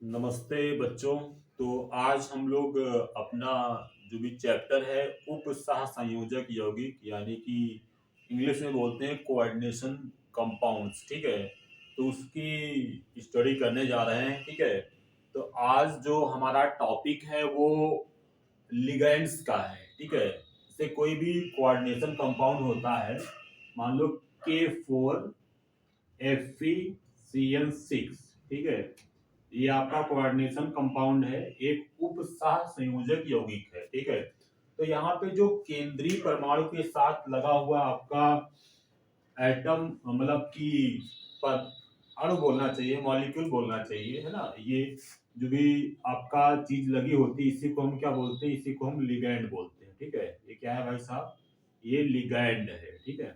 नमस्ते बच्चों। तो आज हम लोग अपना जो भी चैप्टर है उप सह संयोजक यौगिक यानी कि इंग्लिश में बोलते हैं कोऑर्डिनेशन कंपाउंड्स, ठीक है। तो उसकी स्टडी करने जा रहे हैं, ठीक है। तो आज जो हमारा टॉपिक है वो लिगैंड्स का है, ठीक है। जैसे कोई भी कोऑर्डिनेशन कंपाउंड होता है, मान लो K4Fe CN6, ठीक है। ये आपका कोऑर्डिनेशन कंपाउंड है, एक उप सह संयोजक यौगिक है, ठीक है। तो यहाँ पे जो केंद्रीय परमाणु के साथ लगा हुआ आपका एटम, मतलब कि पर अणु बोलना चाहिए, मॉलिक्यूल बोलना चाहिए, है ना। ये जो भी आपका चीज लगी होती है इसी को हम क्या बोलते हैं, इसी को हम लिगैंड बोलते हैं, ठीक है। ये क्या है भाई साहब, ये लिगैंड है, ठीक है।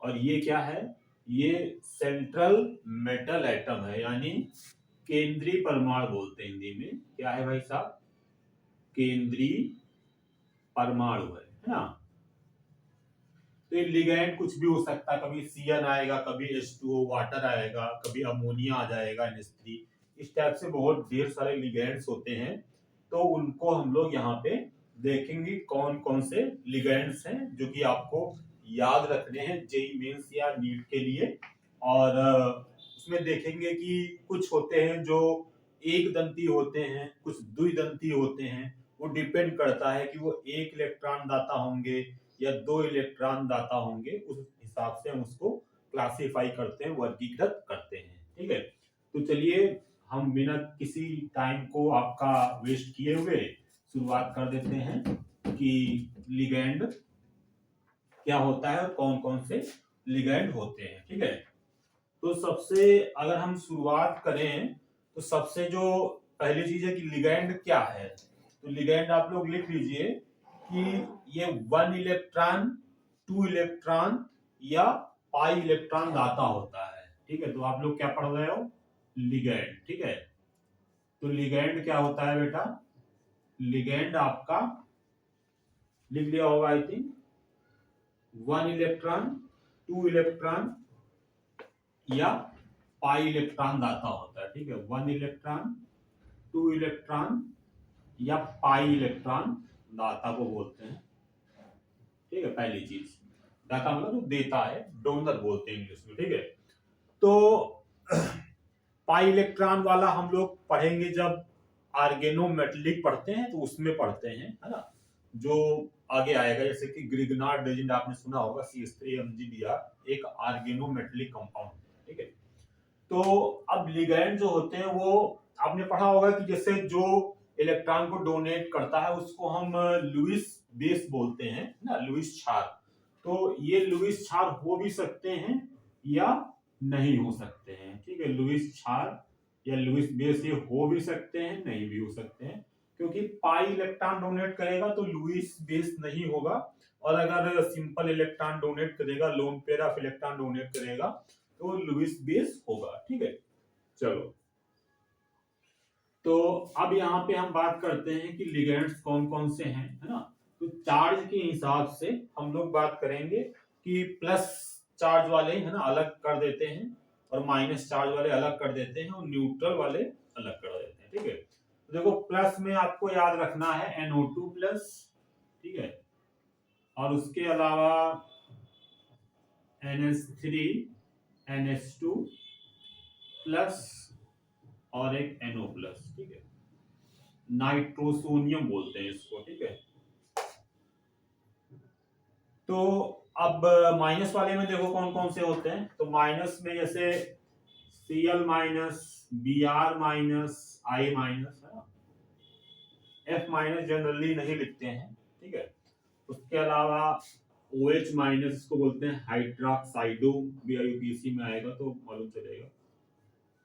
और ये क्या है, ये सेंट्रल मेटल एटम है, यानी केंद्रीय परमाणु बोलते हैं हिंदी में। क्या है भाई साहब, केंद्रीय परमाणु है ना। तो ये लिगैंड कुछ भी हो सकता है, कभी सीएन आएगा, कभी H2O वाटर आएगा, कभी अमोनिया आ जाएगा NH3। इस टाइप से बहुत ढेर सारे लिगैंड्स होते हैं। तो उनको हम लोग यहाँ पे देखेंगे कौन कौन से लिगैंड्स हैं जो कि आपको याद रखने हैं जेई मेंस या नीट के लिए। और उसमें देखेंगे कि कुछ होते हैं जो एक दंती होते हैं, कुछ द्विदंती होते हैं। वो डिपेंड करता है कि वो एक इलेक्ट्रॉन दाता होंगे या दो इलेक्ट्रॉन दाता होंगे, उस हिसाब से हम उसको क्लासिफाई करते हैं, वर्गीकृत करते हैं, ठीक है। तो चलिए हम बिना किसी टाइम को आपका वेस्ट किए हुए शुरुआत कर देते हैं कि लिगैंड क्या होता है और कौन कौन से लिगैंड होते हैं, ठीक है। तो सबसे अगर हम शुरुआत करें तो सबसे जो पहली चीज है कि लिगैंड क्या है। तो लिगैंड आप लोग लिख लीजिए कि ये 1 इलेक्ट्रॉन, 2 इलेक्ट्रॉन या पाई इलेक्ट्रॉन दाता होता है, ठीक है। तो आप लोग क्या पढ़ रहे हो, लिगैंड, ठीक है। तो लिगैंड क्या होता है बेटा, लिगैंड आपका लिख लिया होगा आई थिंक, 1 इलेक्ट्रॉन, 2 इलेक्ट्रॉन या पाई इलेक्ट्रॉन दाता होता है, ठीक है। 1 इलेक्ट्रॉन, 2 इलेक्ट्रॉन या पाई इलेक्ट्रॉन दाता को बोलते हैं, ठीक है। पहली चीज, दाता मतलब जो देता है, डोनर बोलते हैं इंग्लिश में, ठीक है। तो पाई इलेक्ट्रॉन वाला हम लोग पढ़ेंगे जब ऑर्गेनोमेटेलिक पढ़ते हैं, तो उसमें पढ़ते हैं, है ना। जो आगे आएगा, जैसे कि ग्रिग्नार्ड रेजिन आपने सुना होगा, CH3MgBr एक ऑर्गेनोमेटेलिक कंपाउंड है, ठीक है। तो अब लिगैंड जो होते हैं वो आपने पढ़ा होगा कि जैसे जो इलेक्ट्रॉन को डोनेट करता है उसको हम लुईस बेस बोलते हैं ना, लुईस क्षार। तो ये लुईस क्षार हो भी सकते हैं या नहीं हो सकते हैं, ठीक है। लुईस क्षार या लुईस बेस ये हो भी सकते हैं, नहीं भी हो सकते हैं, क्योंकि पाई इलेक्ट्रॉन डोनेट करेगा तो लुईस बेस नहीं होगा। और अगर सिंपल इलेक्ट्रॉन डोनेट करेगा, lone pair of electron donate करेगा, तो लुईस बेस होगा, ठीक है। चलो, तो अब यहाँ पे हम बात करते हैं कि लिगेंड्स कौन कौन से हैं, है ना। तो चार्ज के हिसाब से हम लोग बात करेंगे कि प्लस चार्ज वाले, है ना, अलग कर देते हैं, और माइनस चार्ज वाले अलग कर देते हैं, और न्यूट्रल वाले अलग कर देते हैं, ठीक है। तो देखो, प्लस में आपको याद रखना है NO2 प्लस, ठीक है। और उसके अलावा NH3 NH2 प्लस और एक NO प्लस, ठीक है। नाइट्रोसोनियम बोलते हैं इसको, ठीक है। तो अब माइनस वाले में देखो कौन कौन से होते हैं। तो माइनस में जैसे Cl minus, Br minus, I minus, है ना। F माइनस जनरली नहीं लिखते हैं, ठीक है। उसके अलावा OH माइनस, इसको बोलते हैं हाइड्रोक्साइडो, BIUPAC में आएगा तो मालूम चलेगा।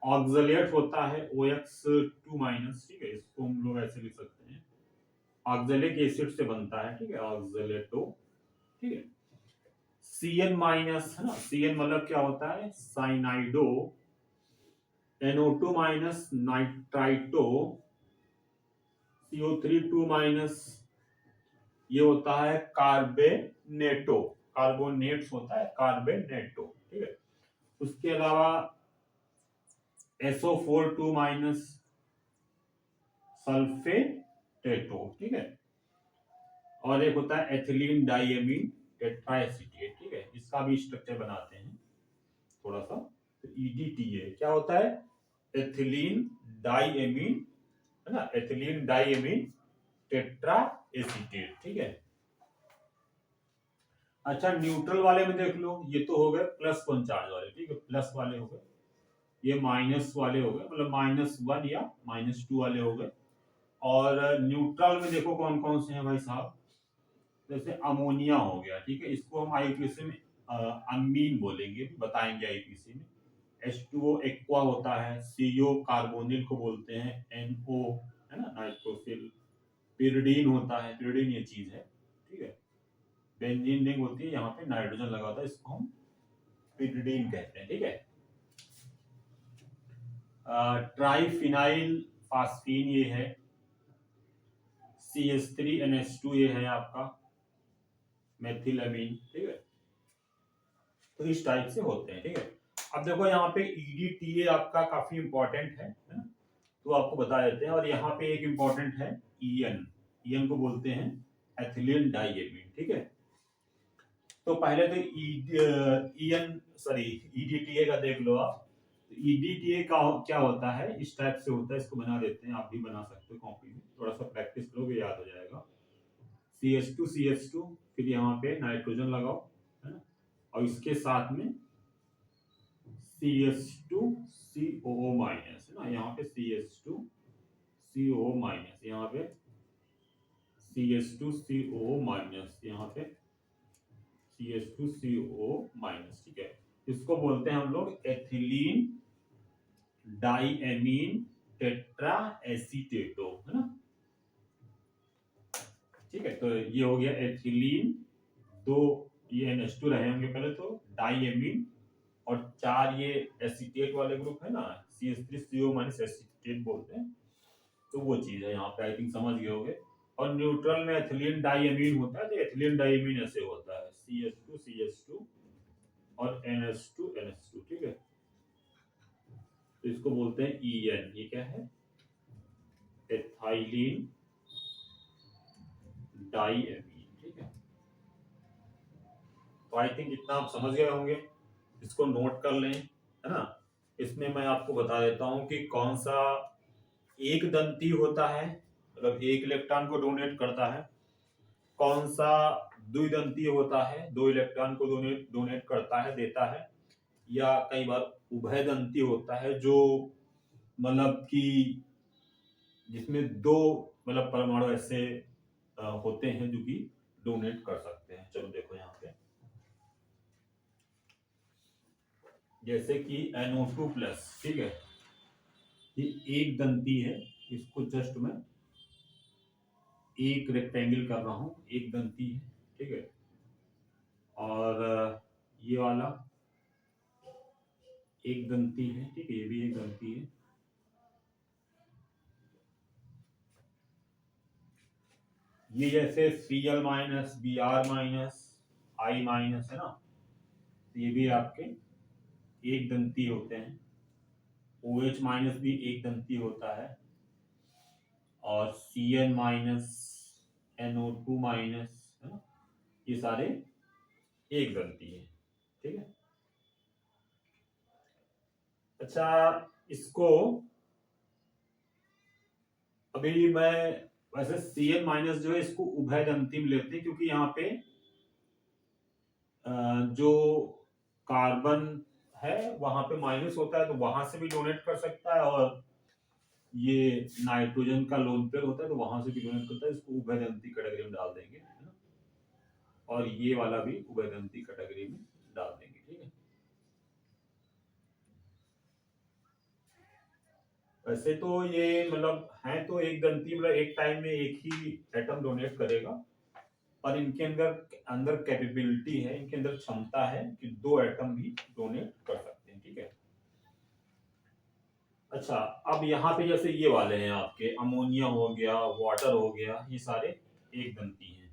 ऑक्सलेट होता है OX2 माइनस, ठीक है, इसको हम लोग ऐसे लिख सकते हैं, ऑक्सैलिक एसिड से बनता है, ठीक है, ऑक्सलेटो, ठीक है। Cn माइनस, है ना, Cn मतलब क्या होता है, साइनाइडो। NO2 minus, nitrito. CO3 2 minus, ये होता है कार्बेनेटो, कार्बोनेट्स होता है, कार्बेनेटो, ठीक है। उसके अलावा SO4 2 माइनस, सल्फेटेटो, ठीक है। और एक होता है एथिलीन डाइएमीन टेट्राएसीटेट, ठीक है। इसका भी स्ट्रक्चर बनाते हैं थोड़ा सा। तो EDTA क्या होता है? एथिलीन डाइएमीन, है ना, एथिलीन डाइएमीन टेट्रा एसीटेट, ठीक है। अच्छा, न्यूट्रल वाले में देख लो, ये तो हो गए प्लस वन चार्ज वाले, ठीक है, प्लस वाले हो गए। ये माइनस वाले हो गए, मतलब -1 या -2 वाले हो गए। और न्यूट्रल में देखो कौन कौन से हैं भाई साहब। जैसे अमोनिया हो गया, ठीक है, इसको हम आईपीसी में अमीन बोलेंगे, बताएंगे आईपीसी में। H2O एक्वा होता है, CO कार्बोनिल को बोलते हैं, NO है ना, नाइट्रोसिल। पिरिडीन होता है, पिरिडीन ये चीज है, ठीक है। बेंजीन रिंग होती है, यहाँ पे नाइट्रोजन लगा होता है, इसको हम पिरिडीन कहते हैं, ठीक है। ट्राइफिनाइल फास्फीन ये है, CH3NH2 ये है आपका मेथिलामीन, ठीक है। तो इस टाइप से होते हैं, ठीक है। अब देखो यहाँ पे EDTA आपका काफी इंपॉर्टेंट है ना, तो आपको बता देते हैं। और यहाँ पे एक इंपॉर्टेंट है EN को बोलते हैं एथिलीन डाइएमीन, ठीक है। तो पहले तो EDTA का देख लो आप। तो EDTA का क्या होता है, इस टाइप से होता है, इसको बना देते हैं, आप भी बना सकते हो कॉपी में, थोड़ा सा प्रैक्टिस करोगे याद हो जाएगा। CH2 फिर यहाँ पे नाइट्रोजन लगाओ, है ना, और इसके साथ में CH2COO माइनस, है ना, यहाँ पे CH2COO माइनस, यहाँ पे CH2COO माइनस, यहाँ पे CH2COO माइनस, ठीक है। इसको बोलते हैं हम लोग एथिलीन डाइएमीन टेट्रा एसीटेटो, है ना, ठीक है। तो ये हो गया एथिलीन, दो ये NH2 रहे होंगे पहले, तो डाइएमीन, और 4 ये एसीटेट वाले ग्रुप है ना, CH3CO माइनस एसीटेट बोलते हैं। तो वो चीज है यहाँ पे, आई थिंक समझ गए होंगे। और न्यूट्रल में एथिलीन डाइएमीन होता है, तो एथिलीन डाइएमीन ऐसे होता है, CH2 और NH2 ठीक है। तो इसको बोलते हैं EN, ये क्या है, एथाइलिन डाइएमीन, ठीक है। तो आई थिंक इतना आप समझ गए होंगे, इसको नोट कर लें, है ना। इसमें मैं आपको बता देता हूं कि कौन सा एक दंती होता है, मतलब एक इलेक्ट्रॉन को डोनेट करता है, कौन सा द्विदंती होता है, 2 इलेक्ट्रॉन को डोनेट करता है, देता है, या कई बार उभयदंती होता है, जो मतलब कि जिसमें 2 मतलब परमाणु ऐसे होते हैं जो कि डोनेट कर सकते हैं। चलो देखो यहाँ पे, जैसे कि NO2+, ठीक है, ये एक दंती है, इसको जस्ट मैं एक रेक्टेंगल कर रहा हूं, एक दंती है, ठीक है। और ये वाला एक दंती है, ठीक है, ये भी एक दंती है। ये जैसे Cl minus, Br minus, I minus, है ना, तो ये भी आपके एक दंती होते हैं। OH माइनस भी एक दंती होता है, और Cn माइनस, NO2 माइनस, है ना, ये सारे एक दंती है, ठीक है। अच्छा, इसको अभी मैं वैसे Cn माइनस जो है इसको उभय दंती में लेते हैं, क्योंकि यहाँ पे जो कार्बन है वहां पे माइनस होता है, तो वहां से भी डोनेट कर सकता है, और ये नाइट्रोजन का लोन पेयर होता है, तो वहां से भी डोनेट करता है। इसको उभयदंती कैटेगरी में डाल देंगे, है ना, और ये वाला भी उभयदंती कैटेगरी में डाल देंगे, ठीक है। वैसे तो ये मतलब है तो एक दंती, मतलब एक टाइम में एक ही एटम डोनेट करेगा, पर इनके अंदर अंदर कैपेबिलिटी है, इनके अंदर क्षमता है कि 2 एटम भी डोनेट कर सकते हैं, ठीक है। अच्छा, अब यहाँ पे जैसे ये वाले हैं आपके, अमोनिया हो गया, वाटर हो गया, ये सारे एक दंती हैं,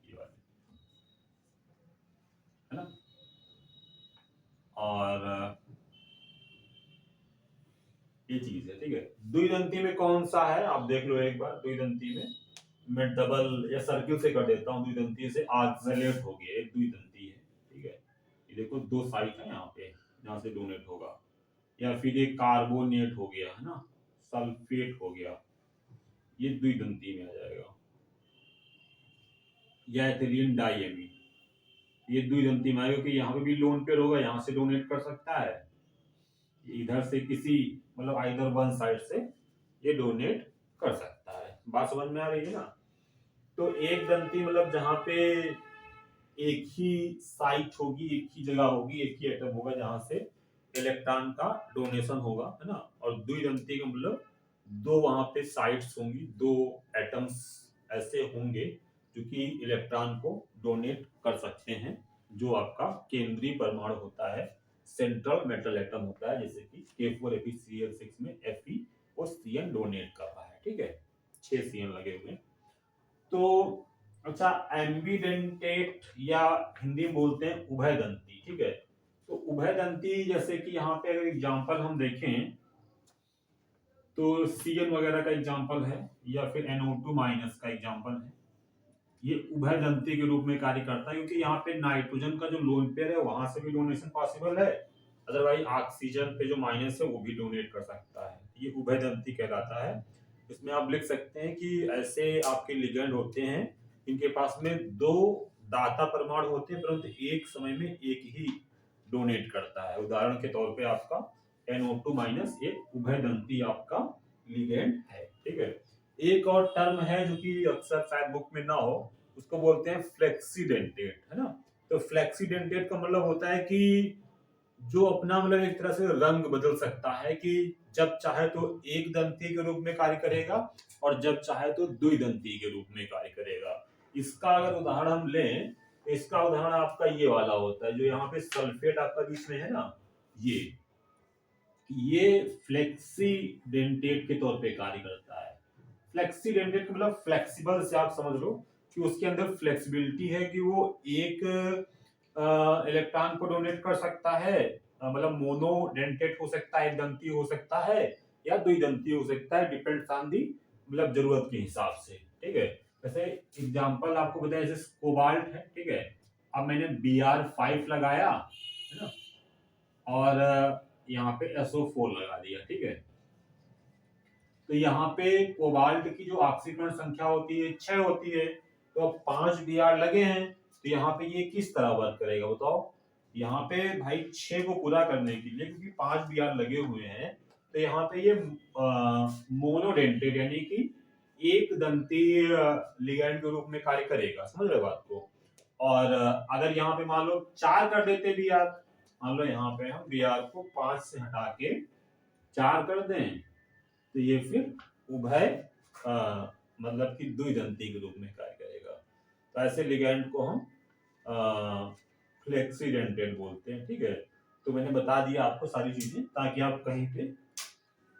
ये वाले, है ना। और ये चीज है, ठीक है। द्विदंती में कौन सा है आप देख लो एक बार। द्विदंती में मैं डबल या सर्किल से कर देता हूँ। द्विदंती से आक्सलेट हो गया, एक द्विदंती है, ठीक है। ये देखो दो साइट है यहाँ पे, यहाँ से डोनेट होगा। या फिर एक कार्बोनेट हो गया है ना, सल्फेट हो गया, ये द्विदंती में आ जाएगा। या एथिलीन डाइएमीन, ये द्विदंती में आएगा कि यहाँ पे भी लोन पेयर होगा, यहाँ से डोनेट कर सकता है, इधर से किसी मतलब आइदर वन साइड से ये डोनेट कर सकता है। बात समझ में आ रही है ना। तो एक दंती मतलब जहां पे एक ही साइट होगी, एक ही जगह होगी, एक ही एटम होगा जहां से इलेक्ट्रॉन का डोनेशन होगा, है ना। और द्विदंती का मतलब दो वहां पे साइट्स होंगी, दो एटम्स ऐसे होंगे जो कि इलेक्ट्रॉन को डोनेट कर सकते हैं। जो आपका केंद्रीय परमाणु होता है, सेंट्रल मेटल एटम होता है, जैसे कि K4Fe3Cl6 में Fe और Cn डोनेट कर रहा है, ठीक है। 6 Cn लगे हुए हैं। तो अच्छा, एम्बीडेंटेट या हिंदी में बोलते हैं उभयदंती, ठीक है। तो उभयदंती जैसे कि यहाँ पे अगर एग्जांपल हम देखें तो Cn वगैरह का एग्जांपल है, या फिर NO2 माइनस का एग्जांपल है। ये उभयदंती के रूप में कार्य करता है, क्योंकि यहाँ पे नाइट्रोजन का जो लोन पेयर है वहां से भी डोनेशन पॉसिबल है, अदरवाइज ऑक्सीजन पे जो माइनस है वो भी डोनेट कर सकता है। ये उभयदंती कहलाता है। इसमें आप लिख सकते हैं कि ऐसे आपके लिगेंड होते हैं इनके पास में दो दाता परमाणु होते हैं, परंतु एक समय में एक ही डोनेट करता है। उदाहरण के तौर पे आपका NO2 माइनस एक उभयदंती आपका लिगेंड है, ठीक है। एक और टर्म है जो कि अक्सर शायद बुक में ना हो, उसको बोलते हैं फ्लेक्सीडेंटेट, है ना। तो फ्लेक्सीडेंटेट का मतलब होता है कि जो अपना मतलब एक तरह से रंग बदल सकता है, कि जब चाहे तो एक दंती के रूप में कार्य करेगा और जब चाहे तो द्विदंती के रूप में कार्य करेगा। इसका अगर उदाहरण हम लें तो इसका उदाहरण आपका ये वाला होता है, जो यहाँ पे सल्फेट आपका बीच में है ना, ये फ्लेक्सीडेंटेट के तौर पे कार्य करता है। फ्लेक्सीडेंटेट का मतलब फ्लेक्सिबल से आप समझ लो कि उसके अंदर फ्लेक्सिबिलिटी है, कि वो एक इलेक्ट्रॉन को डोनेट कर सकता है, मतलब मोनोडेंटेट हो सकता है, एक दंती हो सकता है, या द्विदंती हो सकता है, डिपेंड्स ऑन दी मतलब जरूरत के हिसाब से, ठीक है। जैसे एग्जांपल आपको बताया, जैसे कोबाल्ट है, ठीक है। अब मैंने Br5 लगाया, है ना, और यहाँ पे SO4 लगा दिया, ठीक है। तो यहाँ पे कोबाल्ट की जो ऑक्सीकरण संख्या होती है 6 होती है, तो अब 5 Br लगे हैं, तो यहाँ पे ये किस तरह वर्क करेगा बताओ। यहाँ पे भाई 6 को पूरा करने के लिए, क्योंकि 5 Br लगे हुए हैं, तो यहाँ पे ये मोनोडेंटेड यानी कि एक दंती लिगैंड के रूप में कार्य करेगा, समझ रहे हो बात को। और अगर यहाँ पे मान लो 4 कर देते Br, मान लो यहाँ पे हम Br को 5 से हटा के 4 कर दें, तो ये फिर उभय मतलब कि द्विदंती के रूप में कार्य करेगा। तो ऐसे लिगैंड को हम फ्लेक्सीडेंटेड बोलते हैं, ठीक है। तो मैंने बता दिया आपको सारी चीजें, ताकि आप कहीं पे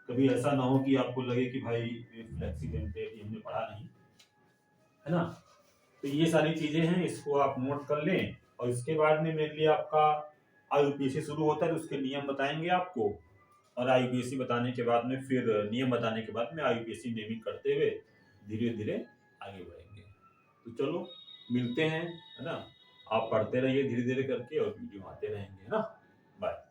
कभी ऐसा ना हो कि आपको लगे कि भाई फ्लेक्सीडेंटेड ये हमने पढ़ा नहीं, है ना। तो ये सारी चीजें हैं, इसको आप नोट कर लें। और इसके बाद में मेनली आपका IUPAC शुरू होता है, तो उसके नियम बताएंगे आपको, और IUPAC बताने के बाद में फिर नियम बताने के बाद में IUPAC नेमिंग करते हुए धीरे धीरे आगे बढ़ेंगे। तो चलो मिलते हैं, है ना। आप पढ़ते रहिए धीरे धीरे करके, और वीडियो आते रहेंगे, है ना। बाय।